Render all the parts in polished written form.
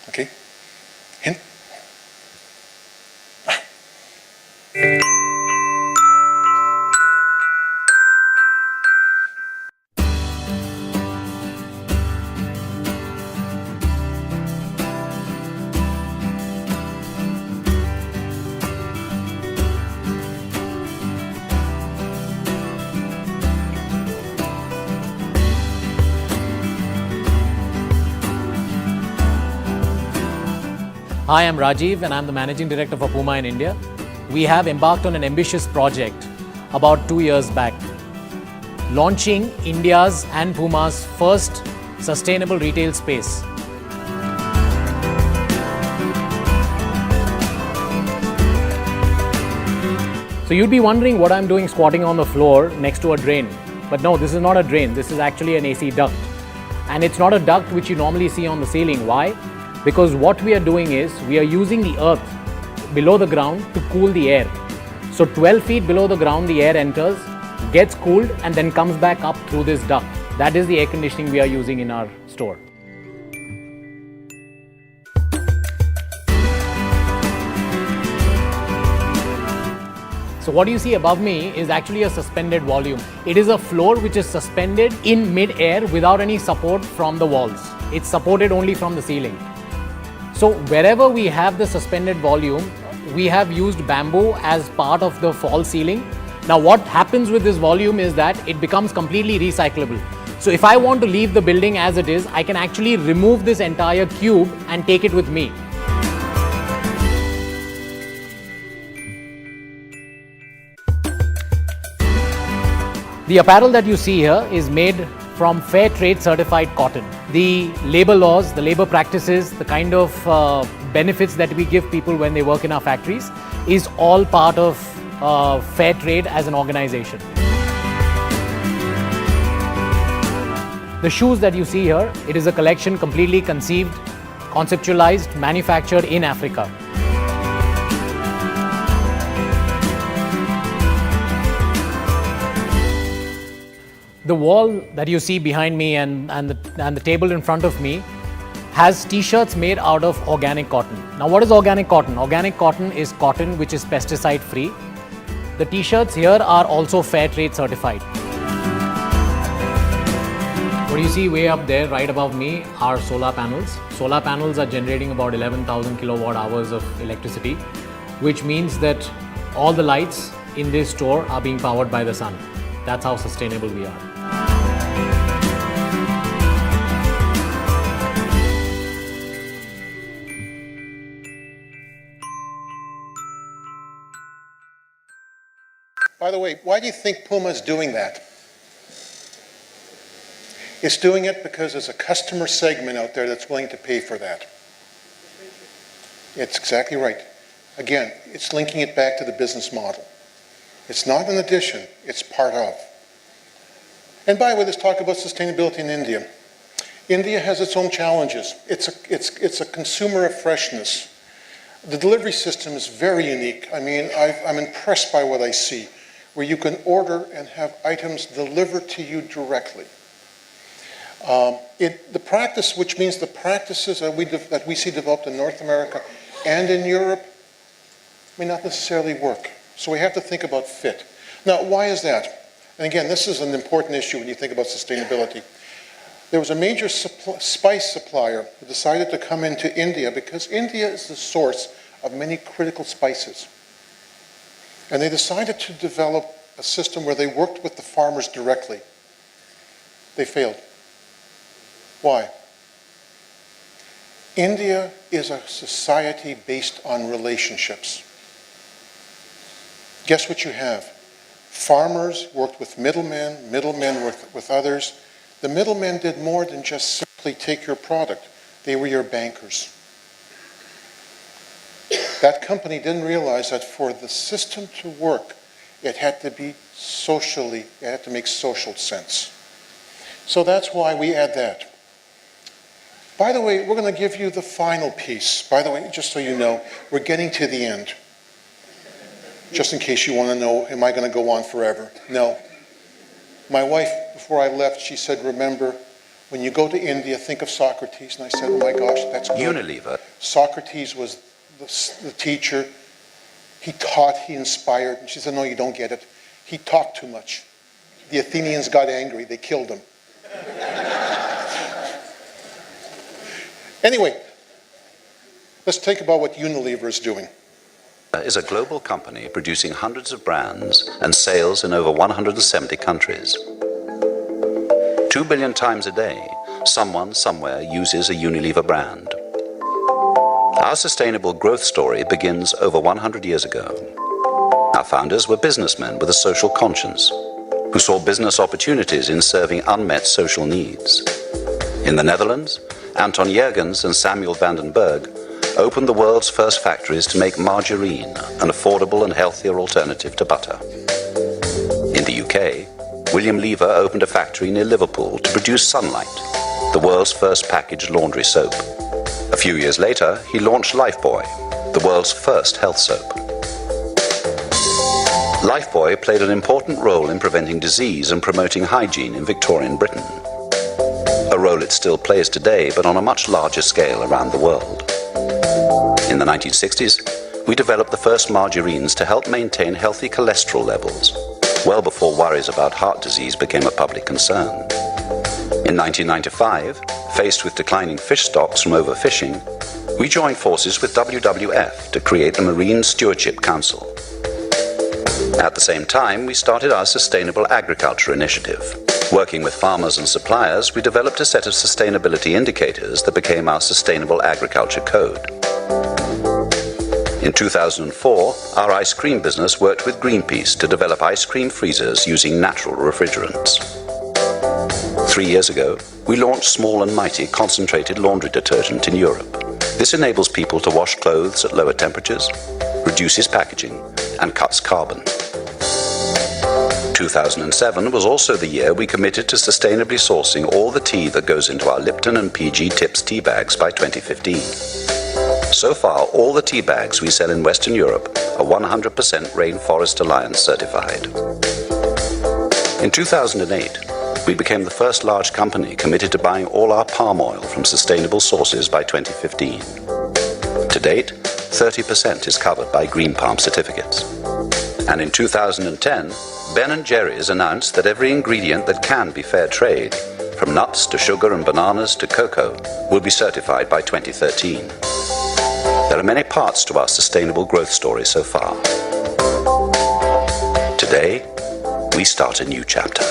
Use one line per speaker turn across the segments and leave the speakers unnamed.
Okay? Hint.
Hi, I'm Rajiv and I'm the Managing Director for Puma in India. We have embarked on an ambitious project about 2 years back, launching India's and Puma's first sustainable retail space. So you'd be wondering what I'm doing squatting on the floor next to a drain. But no, this is not a drain, this is actually an AC duct. And it's not a duct which you normally see on the ceiling. Why? Because what we are doing is, we are using the earth below the ground to cool the air. So 12 feet below the ground, the air enters, gets cooled and then comes back up through this duct. That is the air conditioning we are using in our store. So what you see above me is actually a suspended volume. It is a floor which is suspended in mid-air without any support from the walls. It's supported only from the ceiling. So wherever we have the suspended volume, we have used bamboo as part of the false ceiling. Now what happens with this volume is that it becomes completely recyclable. So if I want to leave the building as it is, I can actually remove this entire cube and take it with me. The apparel that you see here is made from fair trade certified cotton. The labor laws, the labor practices, the kind of benefits that we give people when they work in our factories is all part of fair trade as an organization. The shoes that you see here, it is a collection completely conceived, conceptualized, manufactured in Africa. The wall that you see behind me and the table in front of me has t-shirts made out of organic cotton. Now what is organic cotton? Organic cotton is cotton which is pesticide free. The t-shirts here are also fair trade certified. What you see way up there right above me are solar panels. Solar panels are generating about 11,000 kilowatt hours of electricity, which means that all the lights in this store are being powered by the sun. That's how sustainable we are.
By the way, why do you think Puma is doing that? It's doing it because there's a customer segment out there that's willing to pay for that. It's exactly right. Again, it's linking it back to the business model. It's not an addition, it's part of. And by the way, let's talk about sustainability in India. India has its own challenges. It's a consumer of freshness. The delivery system is very unique. I mean, I'm impressed by what I see, where you can order and have items delivered to you directly. The practice, which means the practices that we see developed in North America and in Europe, may not necessarily work. So we have to think about fit. Now, why is that? And again, this is an important issue when you think about sustainability. There was a major spice supplier who decided to come into India because India is the source of many critical spices. And they decided to develop a system where they worked with the farmers directly. They failed. Why? India is a society based on relationships. Guess what you have? Farmers worked with middlemen, middlemen worked with others. The middlemen did more than just simply take your product. They were your bankers. That company didn't realize that for the system to work, it had to be socially, it had to make social sense. So that's why we add that. By the way, we're going to give you the final piece. By the way, just so you know, we're getting to the end. Just in case you want to know, am I going to go on forever? No. My wife, before I left, she said, remember, When you go to India, think of Socrates. And I said, oh my gosh, that's good.
Unilever.
Socrates was the teacher. He taught, he inspired. And she said, no, you don't get it. He talked too much. The Athenians got angry. They killed him. Anyway, let's think about what Unilever is doing.
Is a global company producing hundreds of brands and sales in over 170 countries. 2 billion times a day, someone somewhere uses a Unilever brand. Our sustainable growth story begins over 100 years ago. Our founders were businessmen with a social conscience who saw business opportunities in serving unmet social needs. In the Netherlands, Anton Jurgens and Samuel van den Berg opened the world's first factories to make margarine, an affordable and healthier alternative to butter. In the UK, William Lever opened a factory near Liverpool to produce Sunlight, the world's first packaged laundry soap. A few years later, he launched Lifebuoy, the world's first health soap. Lifebuoy played an important role in preventing disease and promoting hygiene in Victorian Britain. A role it still plays today, but on a much larger scale around the world. In the 1960s, we developed the first margarines to help maintain healthy cholesterol levels, well before worries about heart disease became a public concern. In 1995, faced with declining fish stocks from overfishing, we joined forces with WWF to create the Marine Stewardship Council. At the same time, we started our Sustainable Agriculture Initiative. Working with farmers and suppliers, we developed a set of sustainability indicators that became our Sustainable Agriculture Code. In 2004, our ice cream business worked with Greenpeace to develop ice cream freezers using natural refrigerants. 3 years ago, we launched Small and Mighty concentrated laundry detergent in Europe. This enables people to wash clothes at lower temperatures, reduces packaging, and cuts carbon. 2007 was also the year we committed to sustainably sourcing all the tea that goes into our Lipton and PG Tips tea bags by 2015. So far, all the tea bags we sell in Western Europe are 100% Rainforest Alliance certified. In 2008, we became the first large company committed to buying all our palm oil from sustainable sources by 2015. To date, 30% is covered by green palm certificates. And in 2010, Ben & Jerry's announced that every ingredient that can be fair trade, from nuts to sugar and bananas to cocoa, will be certified by 2013. There are many parts to our sustainable growth story so far. Today, we start a new chapter.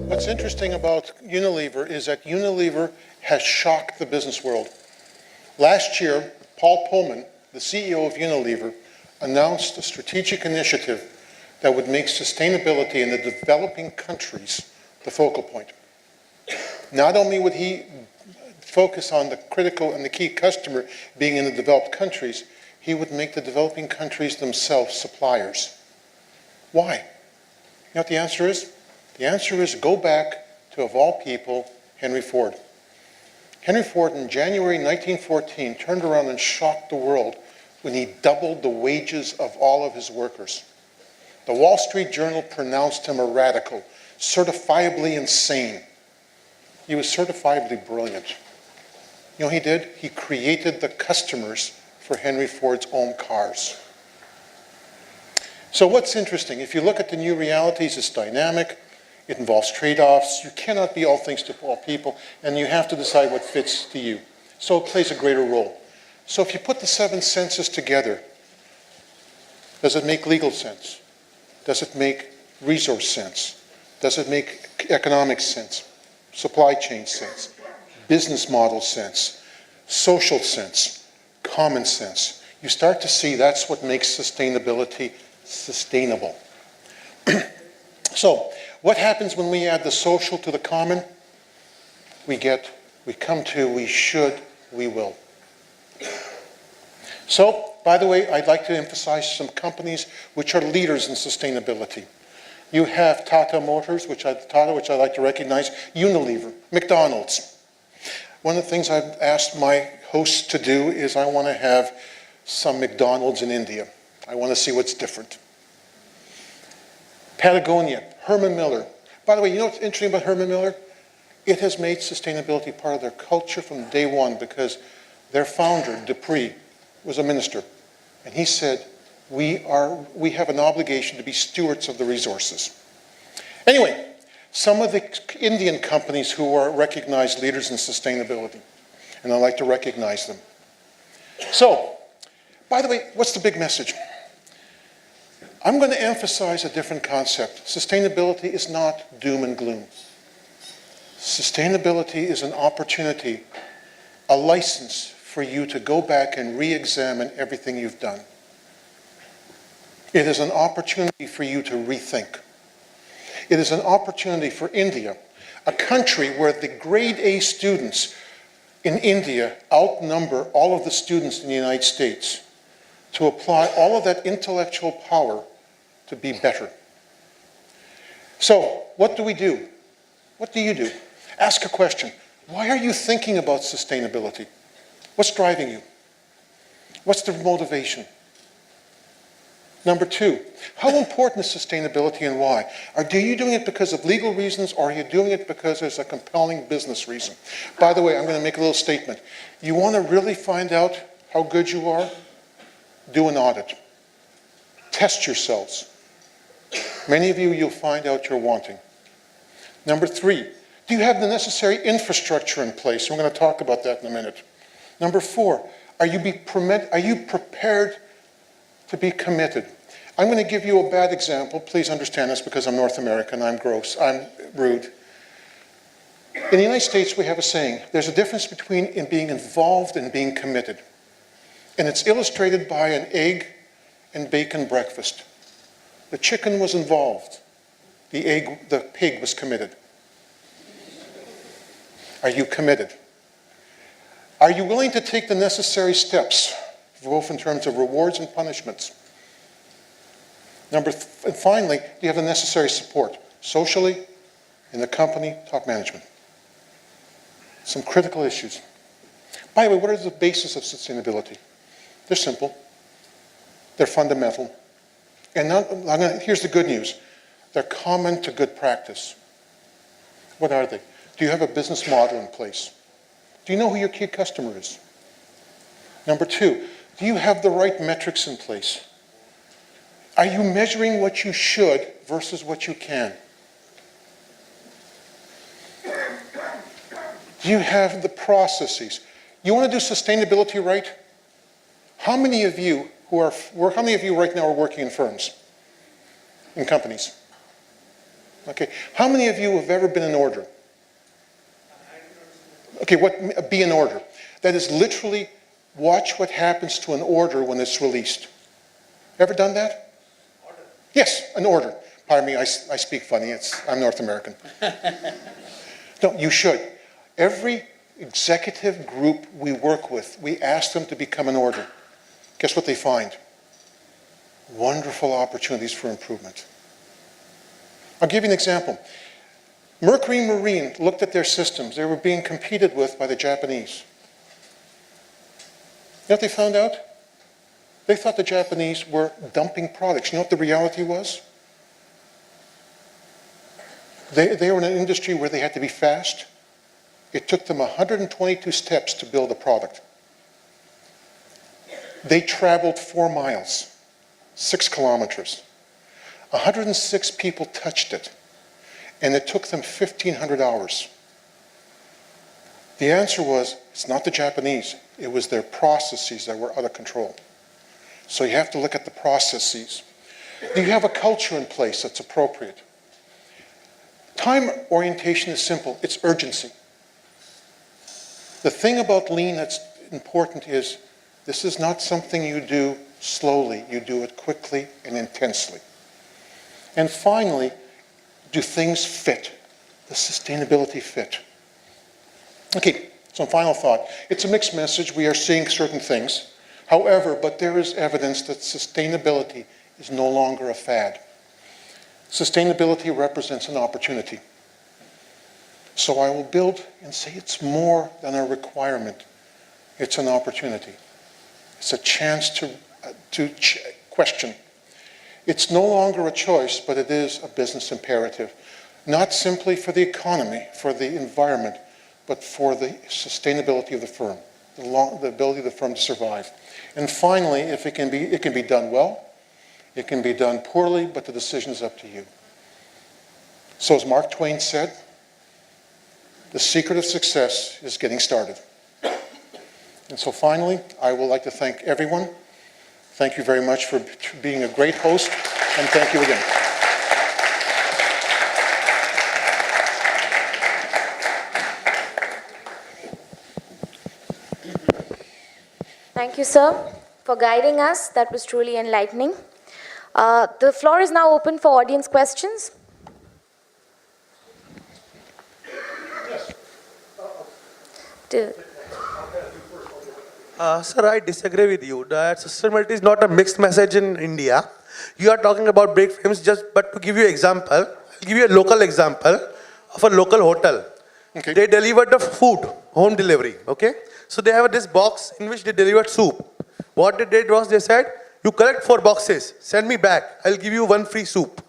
What's interesting about Unilever is that Unilever has shocked the business world. Last year, Paul Pullman, the CEO of Unilever, announced a strategic initiative that would make sustainability in the developing countries the focal point. Not only would he focus on the critical and the key customer being in the developed countries, he would make the developing countries themselves suppliers. Why? You know what the answer is? The answer is go back to, of all people, Henry Ford. Henry Ford in January 1914 turned around and shocked the world when he doubled the wages of all of his workers. The Wall Street Journal pronounced him a radical, certifiably insane. He was certifiably brilliant. You know what he did? He created the customers for Henry Ford's own cars. So what's interesting, if you look at the new realities, it's dynamic, it involves trade-offs, you cannot be all things to all people, and you have to decide what fits to you. So it plays a greater role. So if you put the 7 senses together, does it make legal sense? Does it make resource sense? Does it make economic sense? Supply chain sense? Business model sense? Social sense? Common sense? You start to see that's what makes sustainability sustainable. So, what happens when we add the social to the common? We come to we should, we will. So, by the way, I'd like to emphasize some companies which are leaders in sustainability. You have Tata Motors, which I'd like to recognize, Unilever, McDonald's. One of the things I've asked my hosts to do is I want to have some McDonald's in India. I want to see what's different. Patagonia, Herman Miller, By the way, you know what's interesting about Herman Miller? It has made sustainability part of their culture from day one because their founder, Dupree, was a minister. And he said, we have an obligation to be stewards of the resources. Anyway, some of the Indian companies who are recognized leaders in sustainability, and I'd like to recognize them. So, by the way, what's the big message? I'm going to emphasize a different concept. Sustainability is not doom and gloom. Sustainability is an opportunity, a license for you to go back and re-examine everything you've done. It is an opportunity for you to rethink. It is an opportunity for India, a country where the grade A students in India outnumber all of the students in the United States, to apply all of that intellectual power to be better. So, what do we do? What do you do? Ask a question. Why are you thinking about sustainability? What's driving you? What's the motivation? Number two, how important is sustainability and why? Are you doing it because of legal reasons, or are you doing it because there's a compelling business reason? By the way, I'm going to make a little statement. You want to really find out how good you are? Do an audit. Test yourselves. Many of you, you'll find out you're wanting. Number three, do you have the necessary infrastructure in place? We're going to talk about that in a minute. Number four, are you prepared to be committed? I'm going to give you a bad example. Please understand this because I'm North American, I'm gross, I'm rude. In the United States, we have a saying, there's a difference between being involved and being committed. And it's illustrated by an egg and bacon breakfast. The chicken was involved. The pig was committed. Are you committed? Are you willing to take the necessary steps, both in terms of rewards and punishments? And finally, do you have the necessary support, socially, in the company, top management? Some critical issues. By the way, what are the basis of sustainability? They're simple. They're fundamental. And here's the good news. They're common to good practice. What are they? Do you have a business model in place? Do you know who your key customer is? Number two, do you have the right metrics in place? Are you measuring what you should versus what you can? Do you have the processes? You want to do sustainability right? How many of you right now are working in firms, in companies? Okay. How many of you have ever been in order? Okay, be in order. That is literally watch what happens to an order when it's released. Ever done that? Order. Yes, an order. Pardon me, I speak funny. I'm North American. No, you should. Every executive group we work with, we ask them to become an order. Guess what they find? Wonderful opportunities for improvement. I'll give you an example. Mercury Marine looked at their systems. They were being competed with by the Japanese. You know what they found out? They thought the Japanese were dumping products. You know what the reality was? They were in an industry where they had to be fast. It took them 122 steps to build a product. They traveled 4 miles, 6 kilometers. 106 people touched it. And it took them 1,500 hours. The answer was, it's not the Japanese, it was their processes that were out of control. So you have to look at the processes. Do you have a culture in place that's appropriate? Time orientation is simple, it's urgency. The thing about lean that's important is, this is not something you do slowly, you do it quickly and intensely. And finally, do things fit? The sustainability fit? Okay, some final thought. It's a mixed message. We are seeing certain things. However, but there is evidence that sustainability is no longer a fad. Sustainability represents an opportunity. So I will build and say it's more than a requirement. It's an opportunity. It's a chance to question. It's no longer a choice, but it is a business imperative. not simply for the economy, for the environment, but for the sustainability of the firm, the ability of the firm to survive. And finally, if it can be done well, it can be done poorly, but the decision is up to you. So as Mark Twain said, the secret of success is getting started. And so finally, I would like to thank everyone. Thank you very much for being a great host, and thank you again.
Thank you, sir, for guiding us. That was truly enlightening. The floor is now open for audience questions.
Sir, I disagree with you that sustainability is not a mixed message in India. You are talking about break frames, but to give you an example, I'll give you a local example of a local hotel.
Okay.
They delivered the food, home delivery, okay? So they have this box in which they delivered soup. What they did was they said, you collect 4 boxes, send me back, I'll give you 1 free soup.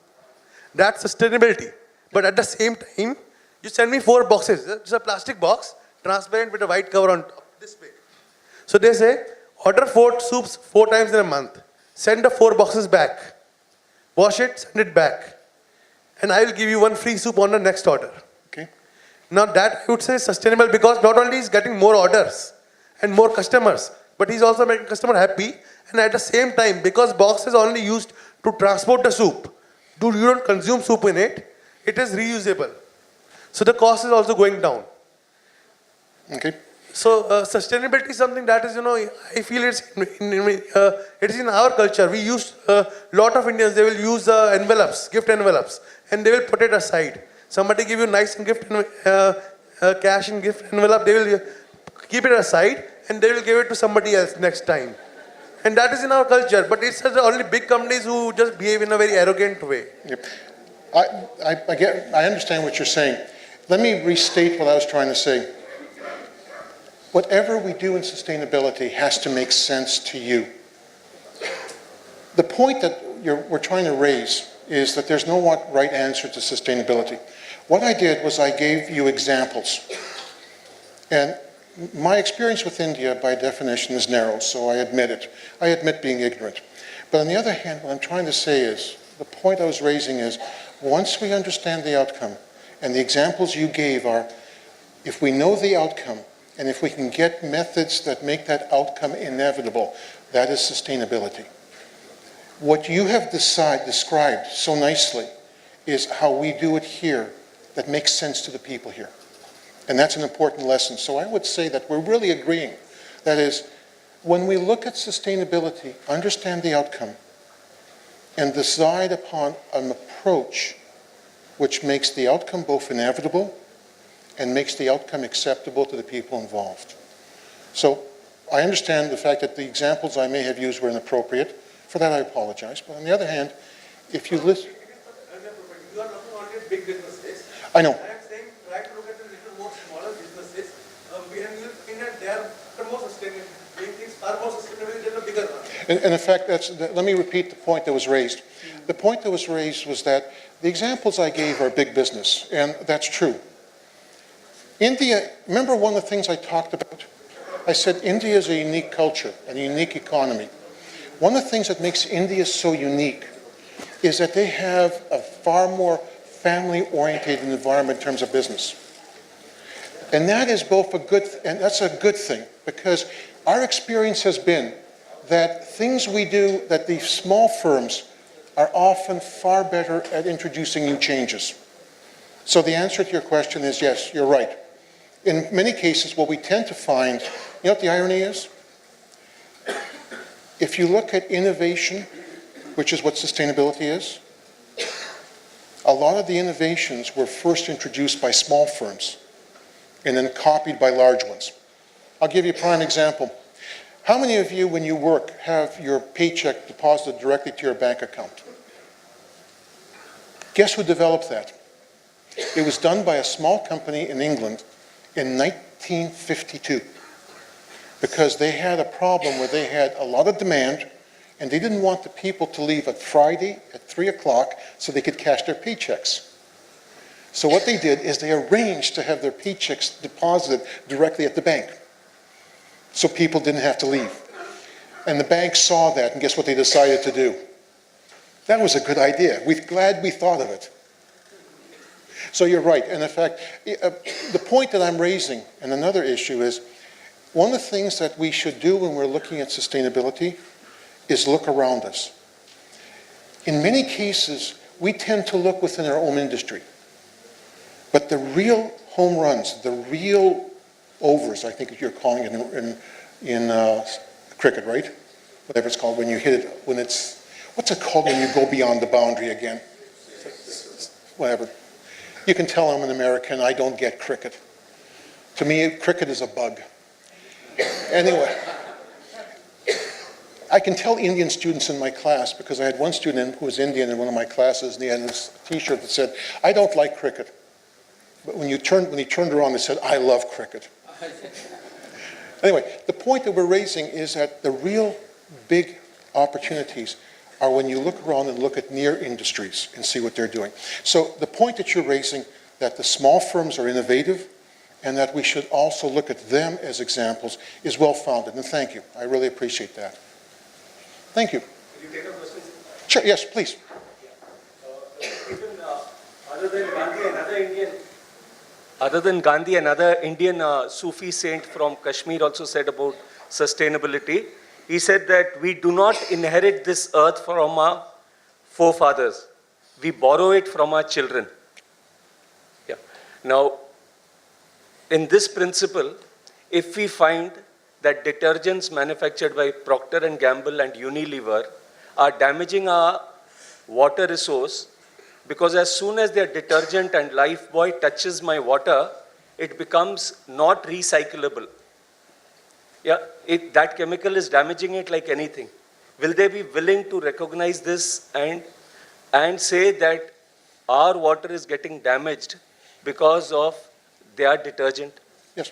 That's sustainability. But at the same time, you send me 4 boxes. It's a plastic box, transparent with a white cover on top, this big. So they say, order 4 soups 4 times in a month. Send the 4 boxes back. Wash it, send it back. And I will give you 1 free soup on the next order.
Okay.
Now that I would say is sustainable because not only is getting more orders and more customers, but he's also making customer happy. And at the same time, because box is only used to transport the soup, you don't consume soup in it, it is reusable. So the cost is also going down.
Okay.
So sustainability is something that is, I feel it is in our culture. We use lot of Indians. They will use envelopes, gift envelopes, and they will put it aside. Somebody give you nice gift, cash in gift envelope. They will keep it aside, and they will give it to somebody else next time. And that is in our culture. But it's only big companies who just behave in a very arrogant way.
Yep. I understand what you're saying. Let me restate what I was trying to say. Whatever we do in sustainability has to make sense to you. The point that we're trying to raise is that there's no right answer to sustainability. What I did was I gave you examples. And my experience with India, by definition, is narrow, so I admit it. I admit being ignorant. But on the other hand, what I'm trying to say is, the point I was raising is, once we understand the outcome, and the examples you gave are, if we know the outcome, and if we can get methods that make that outcome inevitable, that is sustainability. What you have described so nicely is how we do it here that makes sense to the people here. And that's an important lesson. So I would say that we're really agreeing. That is, when we look at sustainability, understand the outcome, and decide upon an approach which makes the outcome both inevitable and makes the outcome acceptable to the people involved. So I understand the fact that the examples I may have used were inappropriate. For that I apologize. But on the other hand, if you listen...
You are looking only at big businesses.
I know.
I am saying try to look at the little more smaller businesses. We have seen that they are more sustainable. Doing things far more sustainable than the bigger ones.
And in fact, let me repeat the point that was raised. The point that was raised was that the examples I gave are big business, and that's true. India, remember one of the things I talked about? I said India is a unique culture, a unique economy. One of the things that makes India so unique is that they have a far more family-oriented environment in terms of business. And that is both that's a good thing, because our experience has been that things we do, that the small firms are often far better at introducing new changes. So the answer to your question is yes, you're right. In many cases, what we tend to find, you know what the irony is? If you look at innovation, which is what sustainability is, a lot of the innovations were first introduced by small firms and then copied by large ones. I'll give you a prime example. How many of you, when you work, have your paycheck deposited directly to your bank account? Guess who developed that? It was done by a small company in England in 1952 because they had a problem where they had a lot of demand and they didn't want the people to leave at Friday at 3 o'clock so they could cash their paychecks. So what they did is they arranged to have their paychecks deposited directly at the bank, so people didn't have to leave. And the bank saw that, and guess what they decided to do? That was a good idea. We're glad we thought of it. So you're right. And in fact, the point that I'm raising, and another issue is, one of the things that we should do when we're looking at sustainability is look around us. In many cases, we tend to look within our own industry. But the real home runs, the real overs, I think you're calling it in cricket, right? Whatever it's called, when you hit it, when it's, what's it called when you go beyond the boundary again? Whatever. You can tell I'm an American, I don't get cricket. To me, cricket is a bug. Anyway, I can tell Indian students in my class, because I had one student who was Indian in one of my classes, and he had this t-shirt that said, I don't like cricket. But when he turned around, he said, I love cricket. Anyway, the point that we're raising is that the real big opportunities are when you look around and look at near industries and see what they're doing. So the point that you're raising, that the small firms are innovative and that we should also look at them as examples, is well-founded, and thank you. I really appreciate that. Thank you.
Can you take a question?
Sure, yes, please.
Even other than Gandhi, another Indian Sufi saint from Kashmir also said about sustainability. He said that we do not inherit this earth from our forefathers. We borrow it from our children. Yeah. Now, in this principle, if we find that detergents manufactured by Procter & Gamble and Unilever are damaging our water resource, because as soon as their detergent and Lifebuoy touches my water, it becomes not recyclable. Yeah, that chemical is damaging it like anything. Will they be willing to recognize this and say that our water is getting damaged because of their detergent?
Yes.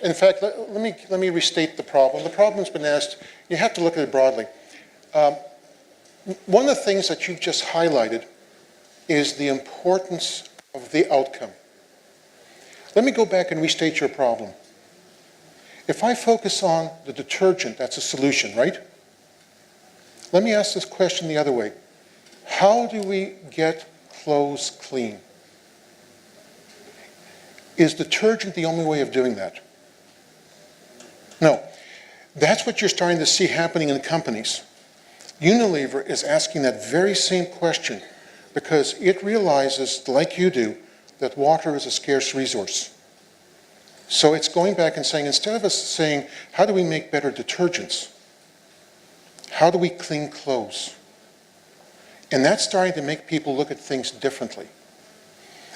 In fact, let me restate the problem. The problem's been asked. You have to look at it broadly. One of the things that you've just highlighted is the importance of the outcome. Let me go back and restate your problem. If I focus on the detergent, that's a solution, right? Let me ask this question the other way. How do we get clothes clean? Is detergent the only way of doing that? No. That's what you're starting to see happening in companies. Unilever is asking that very same question because it realizes, like you do, that water is a scarce resource. So it's going back and saying, instead of us saying, how do we make better detergents? How do we clean clothes? And that's starting to make people look at things differently.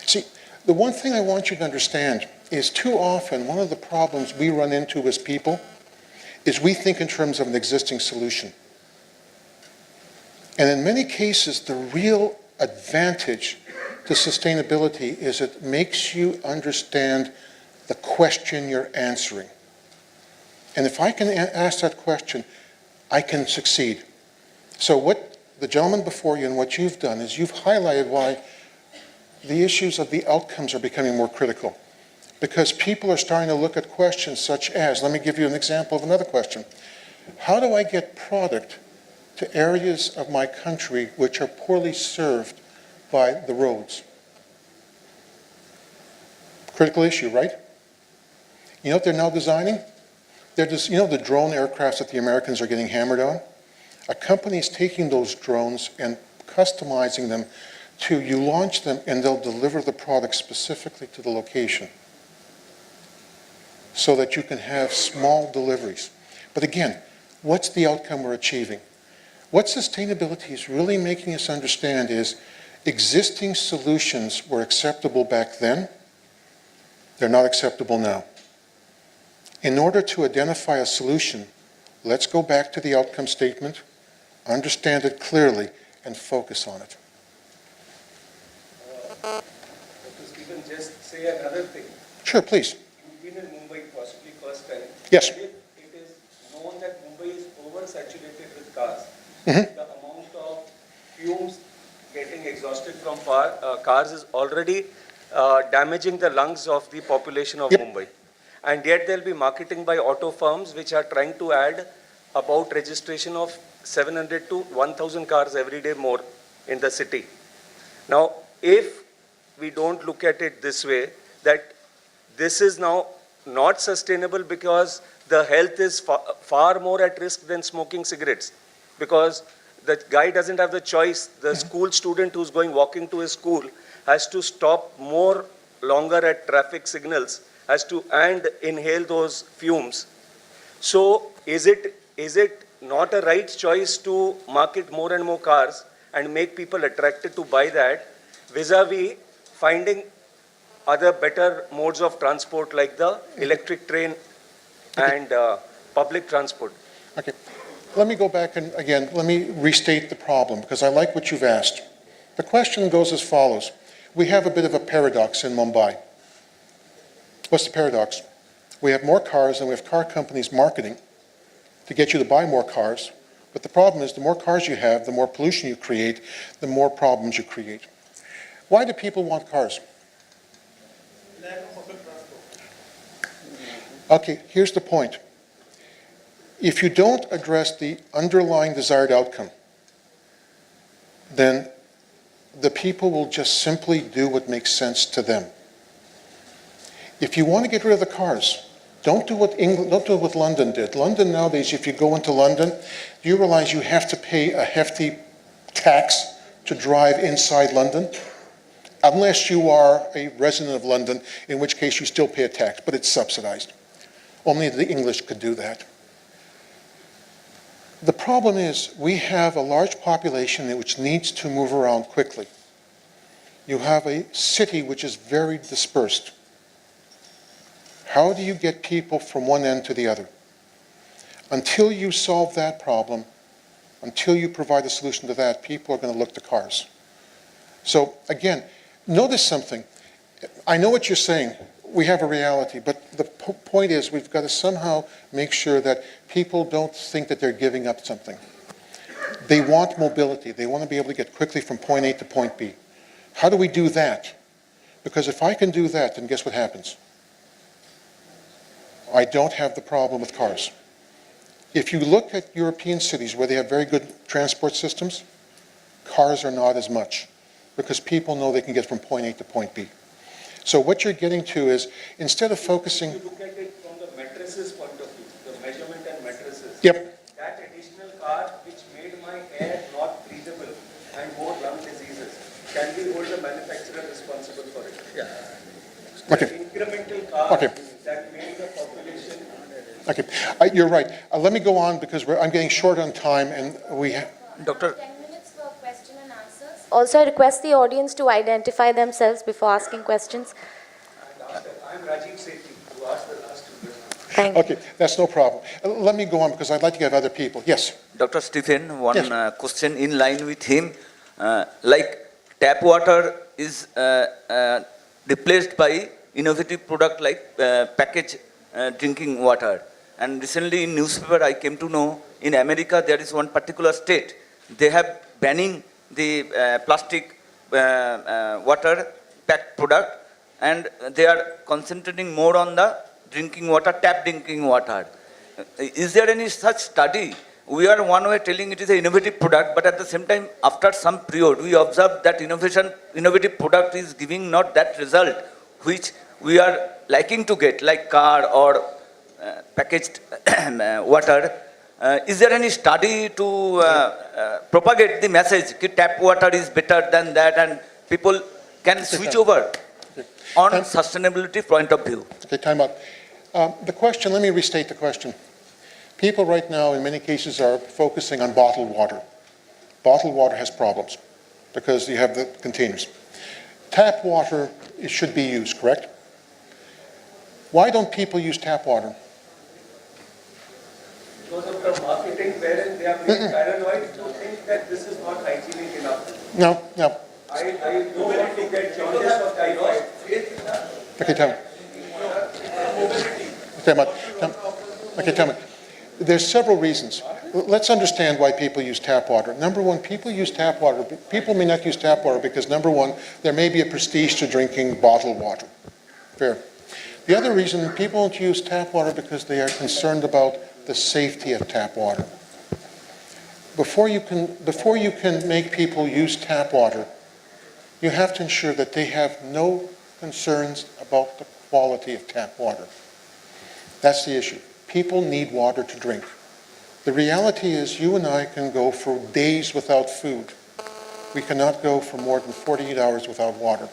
See, the one thing I want you to understand is too often one of the problems we run into as people is we think in terms of an existing solution. And in many cases, the real advantage to sustainability is it makes you understand the question you're answering. And if I can ask that question, I can succeed. So what the gentleman before you and what you've done is you've highlighted why the issues of the outcomes are becoming more critical. Because people are starting to look at questions such as, let me give you an example of another question. How do I get product to areas of my country which are poorly served by the roads? Critical issue, right? You know what they're now designing? They're just, you know the drone aircrafts that the Americans are getting hammered on? A company is taking those drones and customizing them to, you launch them and they'll deliver the product specifically to the location so that you can have small deliveries. But again, what's the outcome we're achieving? What sustainability is really making us understand is existing solutions were acceptable back then, they're not acceptable now. In order to identify a solution, let's go back to the outcome statement, understand it clearly, and focus on it.
Stephen, just say another thing.
Sure, please.
You've been in Mumbai possibly first time.
Yes.
If it is known that Mumbai is oversaturated with cars,
Mm-hmm.
the amount of fumes getting exhausted from cars is already damaging the lungs of the population of
Yep.
Mumbai. And yet they'll be marketing by auto firms which are trying to add about registration of 700 to 1,000 cars every day more in the city. Now, if we don't look at it this way, that this is now not sustainable because the health is far more at risk than smoking cigarettes. Because the guy doesn't have the choice. The school student who's walking to his school has to stop more longer at traffic signals, and inhale those fumes. So is it not a right choice to market more and more cars and make people attracted to buy that, vis-a-vis finding other better modes of transport like the electric train and public transport?
Okay. Let me go back and, again, let me restate the problem, because I like what you've asked. The question goes as follows. We have a bit of a paradox in Mumbai. What's the paradox? We have more cars and we have car companies marketing to get you to buy more cars. But the problem is the more cars you have, the more pollution you create, the more problems you create. Why do people want cars? Okay, here's the point. If you don't address the underlying desired outcome, then the people will just simply do what makes sense to them. If you want to get rid of the cars, don't do what London did. London nowadays, if you go into London, do you realize you have to pay a hefty tax to drive inside London? Unless you are a resident of London, in which case you still pay a tax, but it's subsidized. Only the English could do that. The problem is we have a large population which needs to move around quickly. You have a city which is very dispersed. How do you get people from one end to the other? Until you solve that problem, until you provide a solution to that, people are going to look to cars. So again, notice something. I know what you're saying. We have a reality, but the point is we've got to somehow make sure that people don't think that they're giving up something. They want mobility. They want to be able to get quickly from point A to point B. How do we do that? Because if I can do that, then guess what happens? I don't have the problem with cars. If you look at European cities where they have very good transport systems, cars are not as much because people know they can get from point A to point B. So what you're getting to is, instead of focusing...
If you look at it from the mattresses point of view, the measurement and mattresses,
Yep.
that additional car which made my air not breathable and more lung diseases, can we hold the manufacturer responsible for it? Yeah.
Okay.
The incremental car
Okay.
that made the population...
Okay, you're right. Let me go on because I'm getting short on time and we have...
Doctor.
10 minutes for question and answers. Also, I request the audience to identify themselves before asking questions.
I'm Rajiv Sethi, who asked the last two questions.
Thank you.
Okay, that's no problem. Let me go on because I'd like to get other people. Yes?
Dr. Stephen, one
Yes.
question in line with him. Like tap water is replaced by innovative product like packaged drinking water. And recently in newspaper I came to know in America there is one particular state. They have banning the plastic water packed product and they are concentrating more on the drinking water, tap drinking water. Is there any such study? We are one way telling it is an innovative product, but at the same time, after some period, we observe that innovative product is giving not that result which we are liking to get, like car or packaged water. Is there any study to propagate the message that tap water is better than that and people can switch over on sustainability point of view?
Okay, time out. The question, let me restate the question. People right now, in many cases, are focusing on bottled water. Bottled water has problems because you have the containers. Tap water, it should be used, correct? Why don't people use tap water?
Because of the marketing wherein they are being paranoid to think that this is not hygienic enough.
No.
I don't want to get jaundice or typhoid.
Okay, tell me. Okay, tell me. There's several reasons. let's understand why people use tap water. Number one, people use tap water. People may not use tap water because, number one, there may be a prestige to drinking bottled water. Fair. The other reason people don't use tap water because they are concerned about the safety of tap water. Before you can make people use tap water, you have to ensure that they have no concerns about the quality of tap water. That's the issue. People need water to drink. The reality is you and I can go for days without food. We cannot go for more than 48 hours without water.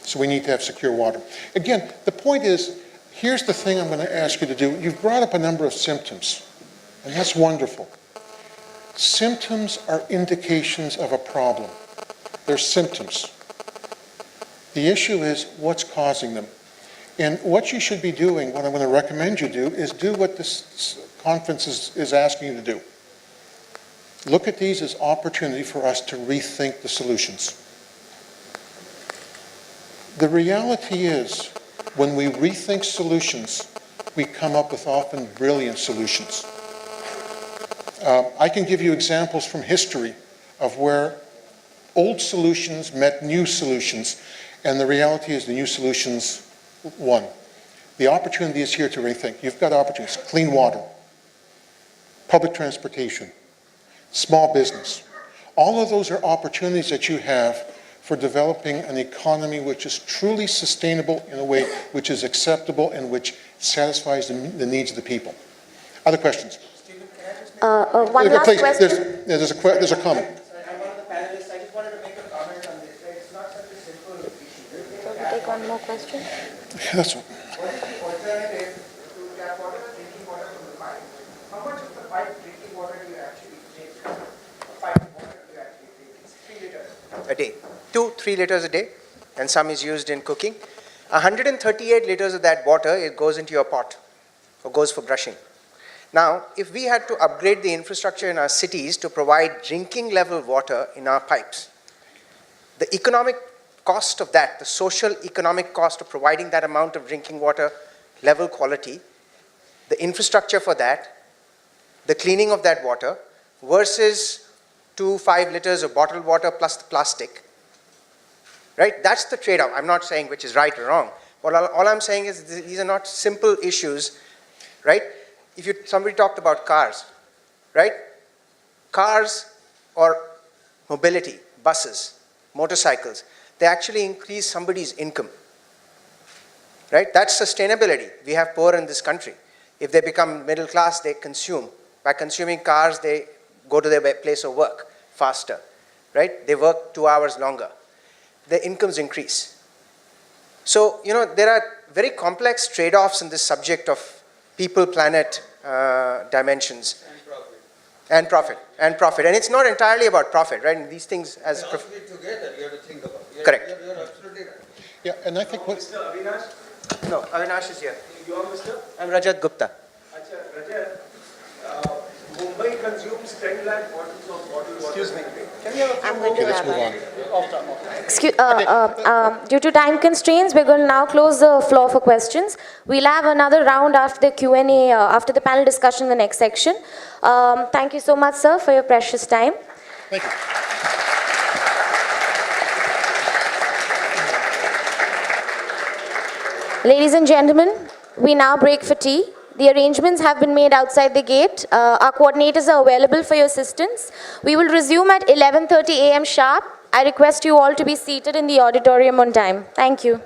So we need to have secure water. Again, the point is, here's the thing I'm going to ask you to do. You've brought up a number of symptoms, and that's wonderful. Symptoms are indications of a problem. They're symptoms. The issue is what's causing them. And what you should be doing, what I'm going to recommend you do, is do what this conference is asking you to do. Look at these as opportunity for us to rethink the solutions. The reality is, when we rethink solutions, we come up with often brilliant solutions. I can give you examples from history of where old solutions met new solutions, and the reality is the new solutions won. The opportunity is here to rethink. You've got opportunities. Clean water, public transportation, small business. All of those are opportunities that you have for developing an economy which is truly sustainable in a way which is acceptable and which satisfies the needs of the people. Other questions?
One last
Please,
question.
there's a comment.
I'm one of the panelists. I just wanted to make a comment on this. It's not such a simple issue.
So we take one more question.
That's all.
What is the alternative to tap water, drinking water from the pipe? How much of the pipe drinking water do you actually take? Pipe water do you actually take? It's 3 liters a day. 2-3 liters a day, and some is used in cooking. 138 liters of that water, it goes into your pot, or goes for brushing. Now, if we had to upgrade the infrastructure in our cities to provide drinking level water in our pipes, the economic cost of that, the social economic cost of providing that amount of drinking water level quality, the infrastructure for that, the cleaning of that water, versus 2-5 liters of bottled water plus the plastic, right? That's the trade-off. I'm not saying which is right or wrong. But all I'm saying is these are not simple issues, right? If somebody talked about cars, right? Cars or mobility, buses, motorcycles, they actually increase somebody's income, right? That's sustainability. We have poor in this country. If they become middle class, they consume. By consuming cars, they go to their place of work faster, right? They work 2 hours longer. Their incomes increase. So, there are very complex trade-offs in this subject of people, planet dimensions. And profit. And profit. And it's not entirely about profit, right? And these things as...
together, you have to think about.
Correct.
You're absolutely right.
Yeah, and I think what...
Mr. Avinash?
No, Avinash is here.
You are Mr.?
I'm Rajat Gupta.
Acha, Rajat, Mumbai consumes 10 lakh bottles of bottled water. Excuse me.
I'm going to
let's move on.
Due to time constraints, we're going to now close the floor for questions. We'll have another round after the Q&A, after the panel discussion in the next section. Thank you so much, sir, for your precious time.
Thank you.
Ladies and gentlemen, we now break for tea. The arrangements have been made outside the gate. Our coordinators are available for your assistance. We will resume at 11:30 a.m. sharp. I request you all to be seated in the auditorium on time. Thank you.